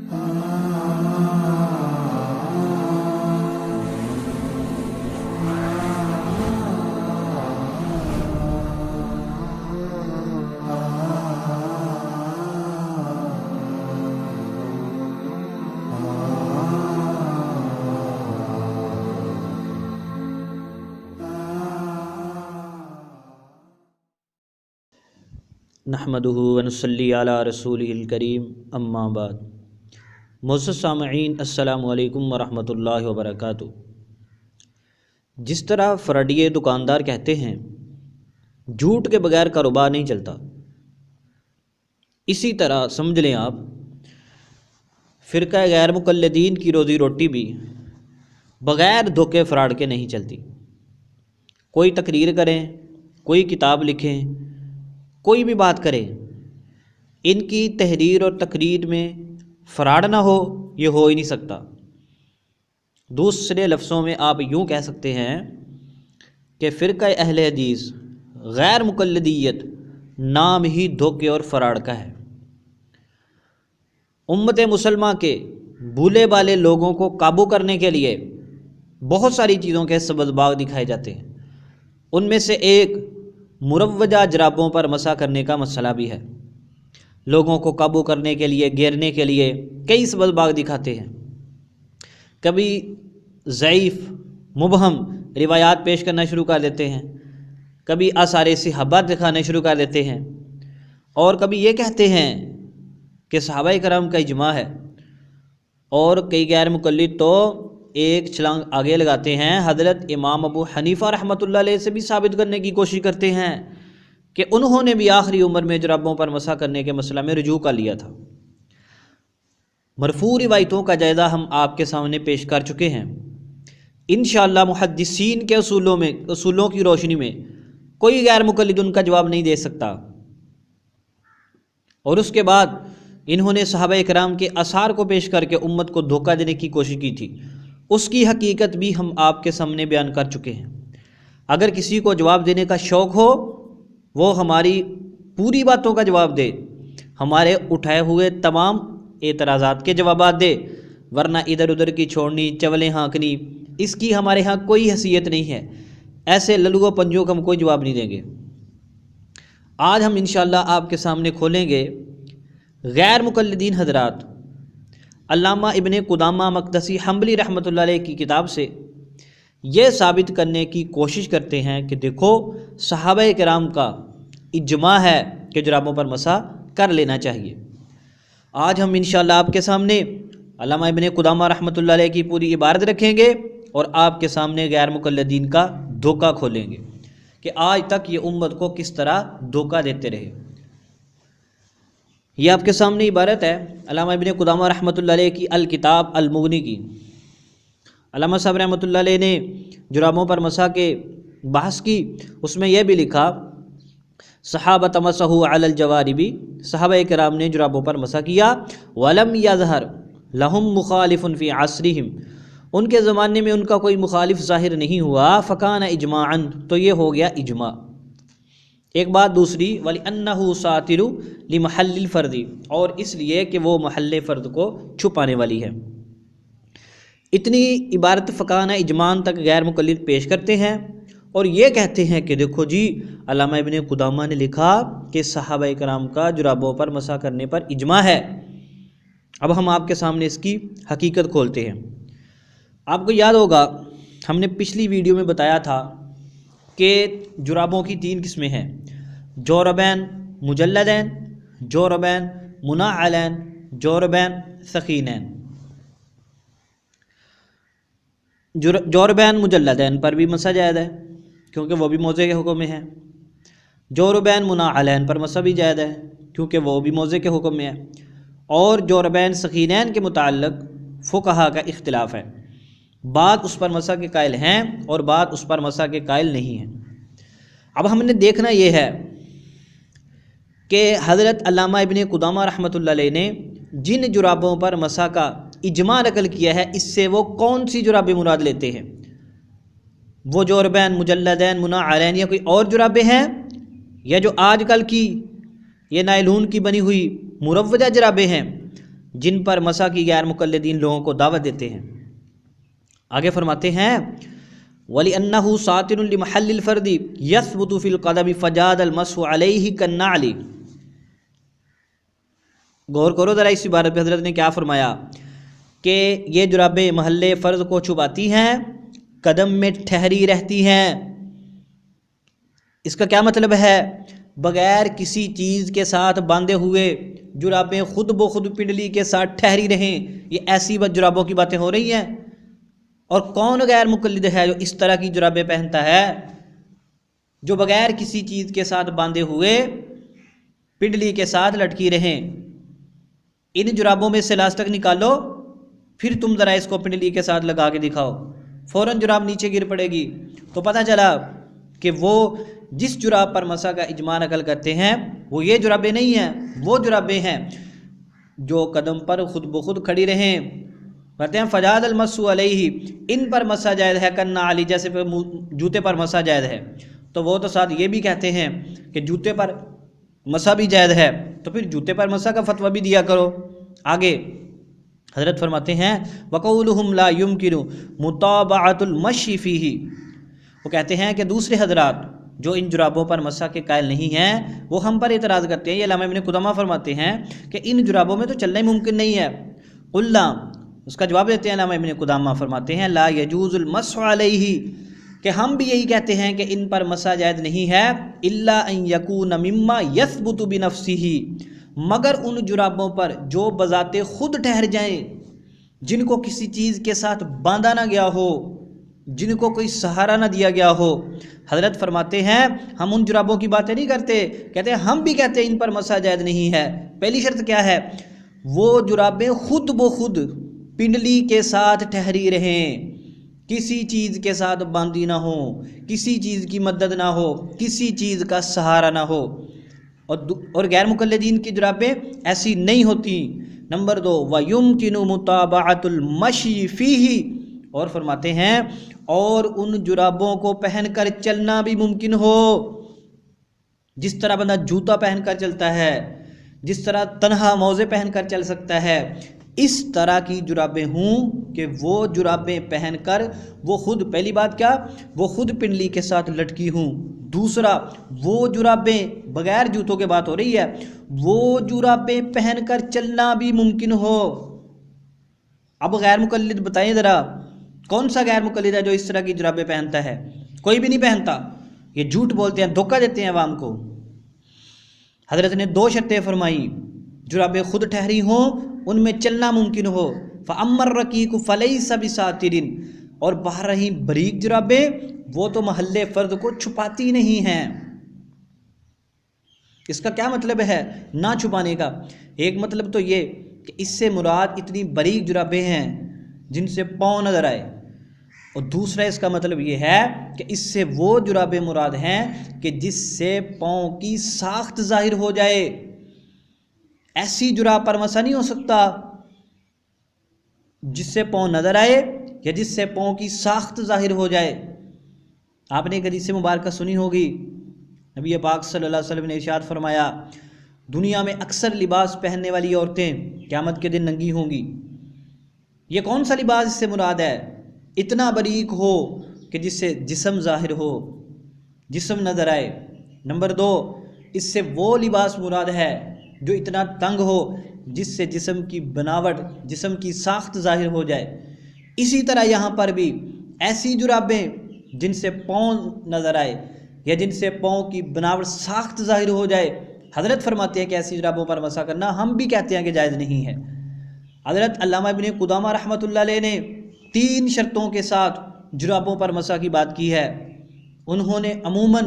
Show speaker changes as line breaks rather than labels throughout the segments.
نحمدہ ونصلی علی رسولہ الکریم اما بعد۔ معزز سامعین، السلام علیکم ورحمۃ اللہ وبرکاتہ۔ جس طرح فراڈیے دکاندار کہتے ہیں جھوٹ کے بغیر کاروبار نہیں چلتا، اسی طرح سمجھ لیں آپ فرقہ غیر مقلدین کی روزی روٹی بھی بغیر دھوکے فراڈ کے نہیں چلتی۔ کوئی تقریر کریں، کوئی کتاب لکھیں، کوئی بھی بات کریں، ان کی تحریر اور تقریر میں فراڈ نہ ہو، یہ ہو ہی نہیں سکتا۔ دوسرے لفظوں میں آپ یوں کہہ سکتے ہیں کہ فرقہ اہل حدیث غیر مقلدیت نام ہی دھوکے اور فراڈ کا ہے۔ امت مسلمہ کے بھولے بالے لوگوں کو قابو کرنے کے لیے بہت ساری چیزوں کے سبز باغ دکھائے جاتے ہیں۔ ان میں سے ایک مروجہ جرابوں پر مسح کرنے کا مسئلہ بھی ہے۔ لوگوں کو قابو کرنے کے لیے، گھیرنے کے لیے کئی سبز باغ دکھاتے ہیں۔ کبھی ضعیف مبہم روایات پیش کرنا شروع کر دیتے ہیں، کبھی آثار صحابہ دکھانا شروع کر دیتے ہیں، اور کبھی یہ کہتے ہیں کہ صحابہ کرام کا اجماع ہے، اور کئی غیر مقلد تو ایک چھلانگ آگے لگاتے ہیں، حضرت امام ابو حنیفہ رحمۃ اللہ علیہ سے بھی ثابت کرنے کی کوشش کرتے ہیں کہ انہوں نے بھی آخری عمر میں جرابوں پر مسح کرنے کے مسئلہ میں رجوع کر لیا تھا۔ مرفوع روایتوں کا جائزہ ہم آپ کے سامنے پیش کر چکے ہیں۔ انشاءاللہ محدثین کے اصولوں کی روشنی میں کوئی غیر مقلد ان کا جواب نہیں دے سکتا۔ اور اس کے بعد انہوں نے صحابہ کرام کے آثار کو پیش کر کے امت کو دھوکہ دینے کی کوشش کی تھی، اس کی حقیقت بھی ہم آپ کے سامنے بیان کر چکے ہیں۔ اگر کسی کو جواب دینے کا شوق ہو، وہ ہماری پوری باتوں کا جواب دے، ہمارے اٹھائے ہوئے تمام اعتراضات کے جوابات دے، ورنہ ادھر ادھر کی چھوڑنی، چولیں ہانکنی، اس کی ہمارے ہاں کوئی حیثیت نہیں ہے۔ ایسے للو پنجوں کا ہم کوئی جواب نہیں دیں گے۔ آج ہم انشاءاللہ آپ کے سامنے کھولیں گے غیر مقلدین حضرات علامہ ابن قدامہ مقدسی حنبلی رحمۃ اللہ علیہ کی کتاب سے یہ ثابت کرنے کی کوشش کرتے ہیں کہ دیکھو صحابہ کرام کا اجماع ہے کہ جرابوں پر مسح کر لینا چاہیے۔ آج ہم انشاءاللہ آپ کے سامنے علامہ ابن قدامہ رحمۃ اللہ علیہ کی پوری عبارت رکھیں گے اور آپ کے سامنے غیر مقلدین کا دھوکہ کھولیں گے کہ آج تک یہ امت کو کس طرح دھوکہ دیتے رہے۔ یہ آپ کے سامنے عبارت ہے علامہ ابن قدامہ رحمۃ اللہ علیہ کی الکتاب المغنی کی۔ علامہ صاحب رحمۃ اللہ علیہ نے جرابوں پر مسح کے بحث کی، اس میں یہ بھی لکھا صحابہ مسحوا علی الجوارب، صحابہ کرام نے جرابوں پر مسح کیا، ولم یظہر لہم مخالف فی عصرہم، ان کے زمانے میں ان کا کوئی مخالف ظاہر نہیں ہوا، فکان اجماعا، تو یہ ہو گیا اجماع۔ ایک بات دوسری، وَلِأَنَّهُ سَاتِرُ لِمَحَلِّ الْفَرْدِ، اور اس لیے کہ وہ محل فرد کو چھپانے والی ہے۔ اتنی عبارت فقانہ اجمان تک غیر مقلد پیش کرتے ہیں اور یہ کہتے ہیں کہ دیکھو جی علامہ ابن قدامہ نے لکھا کہ صحابہ کرام کا جرابوں پر مسح کرنے پر اجماع ہے۔ اب ہم آپ کے سامنے اس کی حقیقت کھولتے ہیں۔ آپ کو یاد ہوگا ہم نے پچھلی ویڈیو میں بتایا تھا کہ جرابوں کی 3 قسمیں ہیں، جوربین مجلدین، جوربین منعلین، جوربین ثقینین۔ جوربین مجلدین پر بھی مسح جائز ہے کیونکہ وہ بھی موضع کے حکم میں ہے، جوربین منعلین پر مسح بھی جائز ہے کیونکہ وہ بھی موضع کے حکم میں ہے، اور جوربین ثقینین کے متعلق فقہا کا اختلاف ہے، بعض اس پر مسح کے قائل ہیں اور بعض اس پر مسح کے قائل نہیں ہیں۔ اب ہم نے دیکھنا یہ ہے کہ حضرت علامہ ابن قدامہ رحمۃ اللہ علیہ نے جن جرابوں پر مسح کا اجماع نقل کیا ہے، اس سے وہ کون سی جرابیں مراد لیتے ہیں؟ وہ جوربین مجلدین منعلین یا کوئی اور جرابیں ہیں، یا جو آج کل کی یہ نائلون کی بنی ہوئی مروجہ جرابیں ہیں، جن پر مسح کی غیر مقلدین لوگوں کو دعوت دیتے ہیں۔ آگے فرماتے ہیں وَلِأَنَّهُ سَاتِرٌ لِمَحَلِّ الْفَرْدِ يَثْبُتُ فِي الْقَدَمِ فَجَادَ الْمَسْحُ عَلَيْهِ كَالنَّعْلِ۔ غور کرو ذرا اس عبارت پہ، حضرت نے کیا فرمایا کہ یہ جرابیں محل فرض کو چھپاتی ہیں، قدم میں ٹھہری رہتی ہیں۔ اس کا کیا مطلب ہے؟ بغیر کسی چیز کے ساتھ باندھے ہوئے جرابیں خود بخود پنڈلی کے ساتھ ٹھہری رہیں، یہ ایسی جرابوں کی باتیں ہو رہی ہیں۔ اور کون غیر مقلد ہے جو اس طرح کی جرابیں پہنتا ہے، جو بغیر کسی چیز کے ساتھ باندھے ہوئے پنڈلی کے ساتھ لٹکی رہیں؟ ان جرابوں میں سے لاسٹک نکالو، پھر تم ذرا اس کو پنڈلی کے ساتھ لگا کے دکھاؤ، فوراً جراب نیچے گر پڑے گی۔ تو پتہ چلا کہ وہ جس جراب پر مسح کا اجماع نقل کرتے ہیں وہ یہ جرابیں نہیں ہیں، وہ جرابیں ہیں جو قدم پر خود بخود کھڑی رہیں۔ کہتے ہیں فجاد المسح علیہ، ان پر مسح جائز ہے، کرنا علی جیسے جوتے پر مسح جائز ہے، تو وہ تو ساتھ یہ بھی کہتے ہیں کہ جوتے پر مسح بھی جائز ہے، تو پھر جوتے پر مسح کا فتویٰ بھی دیا کرو۔ آگے حضرت فرماتے ہیں وَقَوْلُهُمْ لَا يُمْكِنُ مُطَابَعَةُ الْمَشْيِ فِيهِ، وہ کہتے ہیں کہ دوسرے حضرات جو ان جرابوں پر مسح کے قائل نہیں ہیں وہ ہم پر اعتراض کرتے ہیں۔ یہ علامہ ابن قدامہ فرماتے ہیں کہ ان جرابوں میں تو چلنا ہی ممکن نہیں ہے۔ قُلْنَا، اس کا جواب دیتے ہیں علامہ ابن قدامہ، فرماتے ہیں لا يجوز المسح علیہ، کہ ہم بھی یہی کہتے ہیں کہ ان پر مسح جائز نہیں ہے، الا ان یکون مما یثبت بنفسہ، مگر ان جرابوں پر جو بذات خود ٹھہر جائیں، جن کو کسی چیز کے ساتھ باندھا نہ گیا ہو، جن کو کوئی سہارا نہ دیا گیا ہو۔ حضرت فرماتے ہیں ہم ان جرابوں کی باتیں نہیں کرتے، کہتے ہیں ہم بھی کہتے ہیں ان پر مسح جائز نہیں ہے۔ پہلی شرط کیا ہے؟ وہ جرابیں خود بخود پنڈلی کے ساتھ ٹھہری رہیں، کسی چیز کے ساتھ باندھی نہ ہو، کسی چیز کی مدد نہ ہو، کسی چیز کا سہارا نہ ہو۔ اور غیر مقلدین کی جرابیں ایسی نہیں ہوتی۔ نمبر 2 وَيُمْكِنُ مُطَابَعَةُ الْمَشْيِ فِيهِ، اور فرماتے ہیں اور ان جرابوں کو پہن کر چلنا بھی ممکن ہو، جس طرح بندہ جوتا پہن کر چلتا ہے، جس طرح تنہا موزے پہن کر چل سکتا ہے، اس طرح کی جرابیں ہوں کہ وہ جرابیں پہن کر وہ خود، پہلی بات کیا، وہ خود پنڈلی کے ساتھ لٹکی ہوں، دوسرا وہ جرابیں بغیر جوتوں کے بات ہو رہی ہے، وہ جرابیں پہن کر چلنا بھی ممکن ہو۔ اب غیر مقلد بتائیں ذرا کون سا غیر مقلد ہے جو اس طرح کی جرابیں پہنتا ہے؟ کوئی بھی نہیں پہنتا، یہ جھوٹ بولتے ہیں، دھوکہ دیتے ہیں عوام کو۔ حضرت نے 2 شرطیں فرمائی، جرابیں خود ٹھہری ہوں، ان میں چلنا ممکن ہو، فَأَمَّا الرَّقِيقُ فَلَيْسَ بِسَاتِرٍ، اور باہر رہی بریک جرابیں وہ تو محل فرض کو چھپاتی نہیں ہیں۔ اس کا کیا مطلب ہے نہ چھپانے کا؟ ایک مطلب تو یہ کہ اس سے مراد اتنی باریک جرابیں ہیں جن سے پاؤں نظر آئے، اور دوسرا اس کا مطلب یہ ہے کہ اس سے وہ جرابیں مراد ہیں کہ جس سے پاؤں کی ساخت ظاہر ہو جائے۔ ایسی جراب پر مسح نہیں ہو سکتا جس سے پاؤں نظر آئے یا جس سے پاؤں کی ساخت ظاہر ہو جائے۔ آپ نے ایک حدیث مبارکہ سنی ہوگی، نبی پاک صلی اللہ علیہ وسلم نے ارشاد فرمایا دنیا میں اکثر لباس پہننے والی عورتیں قیامت کے دن ننگی ہوں گی۔ یہ کون سا لباس اس سے مراد ہے؟ اتنا باریک ہو کہ جس سے جسم ظاہر ہو، جسم نظر آئے۔ نمبر 2، اس سے وہ لباس مراد ہے جو اتنا تنگ ہو جس سے جسم کی بناوٹ، جسم کی ساخت ظاہر ہو جائے۔ اسی طرح یہاں پر بھی ایسی جرابیں جن سے پاؤں نظر آئے یا جن سے پاؤں کی بناوٹ ساخت ظاہر ہو جائے، حضرت فرماتے ہیں کہ ایسی جرابوں پر مسح کرنا ہم بھی کہتے ہیں کہ جائز نہیں ہے۔ حضرت علامہ ابن قدامہ رحمۃ اللہ علیہ نے 3 شرطوں کے ساتھ جرابوں پر مسح کی بات کی ہے۔ انہوں نے عموماً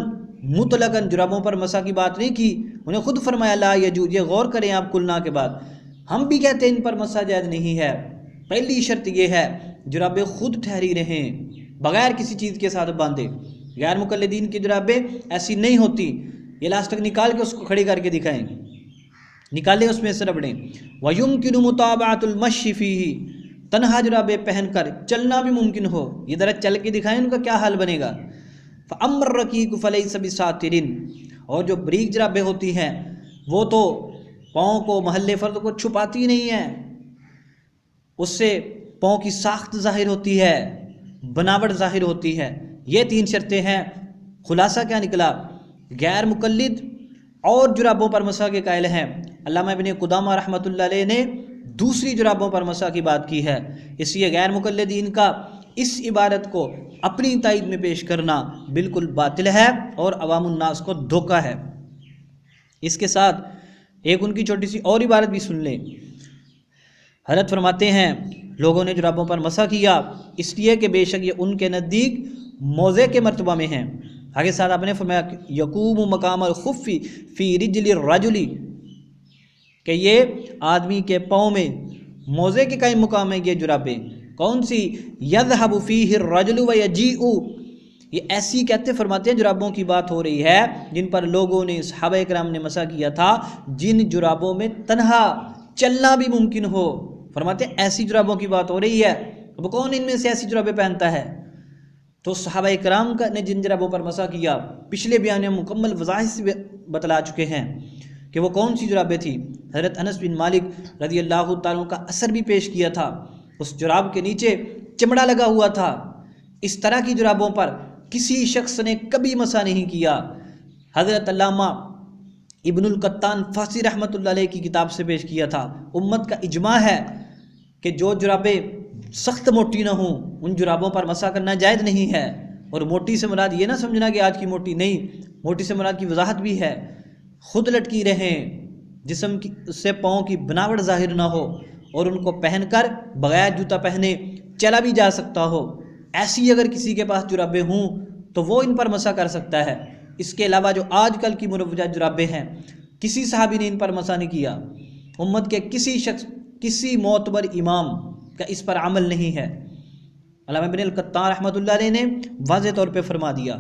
مطلقاً جرابوں پر مسح کی بات نہیں کی، انہیں خود فرمایا لا یجوز، یہ غور کریں آپ کلنا کے بعد، ہم بھی کہتے ہیں ان پر مسح جائز نہیں ہے۔ پہلی شرط یہ ہے جرابیں خود ٹھہری رہیں بغیر کسی چیز کے ساتھ باندھے۔ غیر مقلدین کی جرابیں ایسی نہیں ہوتی، یہ لاسٹ تک نکال کے اس کو کھڑی کر کے دکھائیں، نکالیں اس میں سے ربڑیں۔ وَيُمْكِنُ مُطَابَعَةُ الْمَشْيِ فِيهِ، تنہا جرابیں پہن کر چلنا بھی ممکن ہو، یہ ذرا چل کے دکھائیں ان کا کیا حال بنے گا۔ فَأَمَّا الرَّقِيقُ فَلَيْسَ بِسَاتِرٍ، اور جو بریک جرابیں ہوتی ہیں وہ تو پاؤں کو محل فرض کو چھپاتی نہیں ہیں، اس سے پاؤں کی ساخت ظاہر ہوتی ہے، بناوٹ ظاہر ہوتی ہے۔ یہ 3 شرطیں ہیں۔ خلاصہ کیا نکلا؟ غیر مقلد اور جرابوں پر مسح کے قائل ہیں۔ علامہ ابن قدامہ رحمۃ اللہ علیہ نے دوسری جرابوں پر مسح کی بات کی ہے۔ اس لیے غیر مقلدین کا اس عبارت کو اپنی تائید میں پیش کرنا بالکل باطل ہے اور عوام الناس کو دھوکہ ہے۔ اس کے ساتھ ایک ان کی چھوٹی سی اور عبارت بھی سن لیں۔ حضرت فرماتے ہیں لوگوں نے جرابوں پر مسح کیا اس لیے کہ بے شک یہ ان کے نزدیک موضع کے مرتبہ میں ہیں۔ آگے ساتھ آپ نے فرمایا یقوم مقام الخف فی رجل الرجل، کہ یہ آدمی کے پاؤں میں موضع کے قائم مقام ہے یہ جرابیں۔ کون سی؟ یذهب فیہ الرجل ویجیء، یہ ایسی کہتے فرماتے ہیں جرابوں کی بات ہو رہی ہے جن پر لوگوں نے صحابہ کرام نے مسح کیا تھا، جن جرابوں میں تنہا چلنا بھی ممکن ہو۔ فرماتے ہیں ایسی جرابوں کی بات ہو رہی ہے۔ اب کون ان میں سے ایسی جرابیں پہنتا ہے؟ تو صحابہ کرام نے جن جرابوں پر مسح کیا پچھلے بیان میں مکمل وضاحت سے بتلا چکے ہیں کہ وہ کون سی جرابیں تھیں۔ حضرت انس بن مالک رضی اللہ تعالیٰ کا اثر بھی پیش کیا تھا، اس جراب کے نیچے چمڑا لگا ہوا تھا۔ اس طرح کی جرابوں پر کسی شخص نے کبھی مسح نہیں کیا۔ حضرت علامہ ابن القطان فاسی رحمۃ اللہ علیہ کی کتاب سے پیش کیا تھا۔ امت کا اجماع ہے کہ جو جرابیں سخت موٹی نہ ہوں ان جرابوں پر مسح کرنا جائز نہیں ہے۔ اور موٹی سے مراد یہ نہ سمجھنا کہ آج کی موٹی نہیں، موٹی سے مراد کی وضاحت بھی ہے، خود لٹکی رہیں، جسم کی سے پاؤں کی بناوٹ ظاہر نہ ہو اور ان کو پہن کر بغیر جوتا پہنے چلا بھی جا سکتا ہو۔ ایسی اگر کسی کے پاس جرابیں ہوں تو وہ ان پر مسح کر سکتا ہے۔ اس کے علاوہ جو آج کل کی مروجہ جرابیں ہیں کسی صحابی نے ان پر مسح نہیں کیا۔ امت کے کسی شخص، کسی معتبر امام کا اس پر عمل نہیں ہے۔ علامہ ابن القطان رحمۃ اللہ علیہ نے واضح طور پہ فرما دیا۔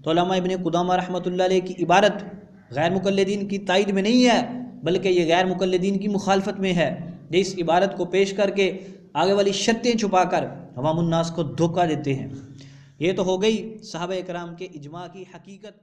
تو علامہ ابن قدامہ رحمۃ اللہ علیہ کی عبارت غیر مقلدین کی تائید میں نہیں ہے بلکہ یہ غیر مقلدین کی مخالفت میں ہے۔ یہ اس عبارت کو پیش کر کے آگے والی شرطیں چھپا کر عوام الناس کو دھوکہ دیتے ہیں۔ یہ تو ہو گئی صحابہ کرام کے اجماع کی حقیقت۔